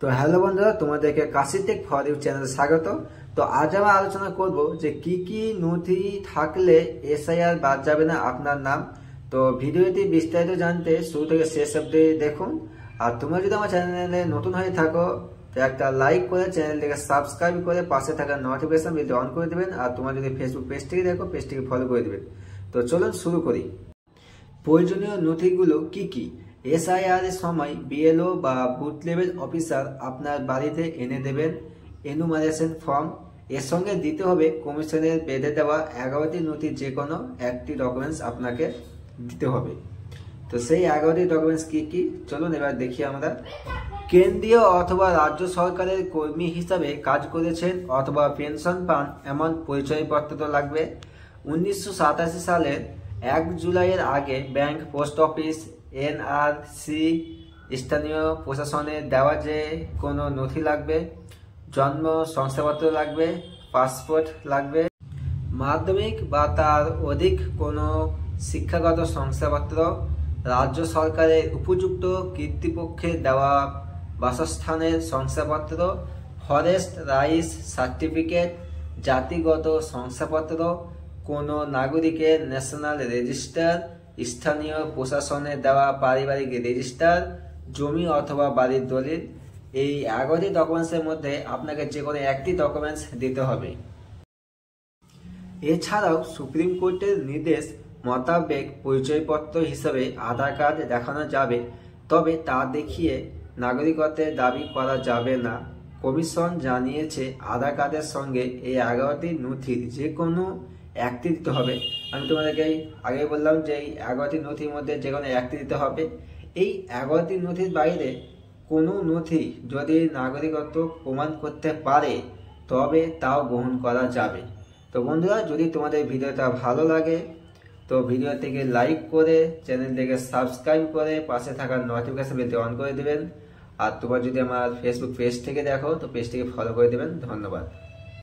তো হ্যালো বন্ধুরা, তোমাদেরকে কাশিটেক ফর ইউ চ্যানেলে স্বাগত। তো আজ আমরা আলোচনা করব যে কি কি নথি থাকলে এসআইআর বাদ যাবে না আপনার নাম। তো ভিডিওটি বিস্তারিত জানতে শুরু থেকে শেষ অবধি দেখুন। আর তোমরা যদি আমার চ্যানেলে নতুন হয়ে থাকো তো একটা লাইক করে চ্যানেলটিকে সাবস্ক্রাইব করে পাশে থাকা নোটিফিকেশন বেলটি অন করে দেবেন। আর তোমরা যদি ফেসবুক পেজ থেকে দেখো, পেজটিকে ফলো করে দেবেন। তো চলুন শুরু করি। প্রয়োজনীয় নথিগুলো কি কি? এসআইআর এর সময় বিএলও বা বুথ লেভেল অফিসার আপনার বাড়িতে এনে দেবেন এনুমারেশন ফর্ম। এর সঙ্গে দিতে হবে কমিশনের বেঁধে দেওয়া 11টি নথির যে কোনো একটি ডকুমেন্টস আপনাকে দিতে হবে। তো সেই 11টি ডকুমেন্টস কি কি চলুন এবার দেখি আমরা। কেন্দ্রীয় অথবা রাজ্য সরকারের কর্মী হিসাবে কাজ করেছেন অথবা পেনশন পান এমন পরিচয়পত্র তো লাগবে। 1987 সালের 1 জুলাইয়ের আগে ব্যাংক, পোস্ট অফিস, এনআরসি, স্থানীয় প্রশাসনে দেওয়া যে কোনো নথি লাগবে। জন্ম শংসাপত্র লাগবে, পাসপোর্ট লাগবে, মাধ্যমিক বা তার অধিক কোনো শিক্ষাগত শংসাপত্র, রাজ্য সরকারের উপযুক্ত কর্তৃপক্ষের দেওয়া বাসস্থানের শংসাপত্র, ফরেস্ট রাইটস সার্টিফিকেট, জাতিগত শংসাপত্র, কোনো নাগরিকের ন্যাশনাল রেজিস্টার, স্থানীয় প্রশাসনে দেওয়া পারিবারিক রেজিস্টার, জমি অথবা বাড়ির দলিল। এই 11টি ডকুমেন্টসের মধ্যে আপনাকে যে কোনো একটি ডকুমেন্টস দিতে হবে। এছাড়াও সুপ্রিম কোর্টের নির্দেশ মোতাবেক পরিচয়পত্র হিসেবে আধার কার্ড দেখানো যাবে, তবে তা দেখিয়ে নাগরিকত্বের দাবি করা যাবে না। কমিশন জানিয়েছে আধার কার্ডের সঙ্গে এই 11টি নথির যে কোনো একটি দিতে হবে। আমি তোমাদেরকে আগে বললাম যে এই 11টি নথির মধ্যে যে কোনো একটি দিতে হবে। এই 11টি নথির বাইরে কোনো নথি যদি নাগরিকত্ব প্রমাণ করতে পারে তবে তাও গ্রহণ করা যাবে। তো বন্ধুরা, যদি তোমাদের ভিডিওটা ভালো লাগে তো ভিডিওটিকে লাইক করে চ্যানেলটিকে সাবস্ক্রাইব করে পাশে থাকা নোটিফিকেশন বেলটি অন করে দেবেন। আর তোমরা যদি আমার ফেসবুক পেজ থেকে দেখো তো পেজটিকে ফলো করে দেবেন। ধন্যবাদ।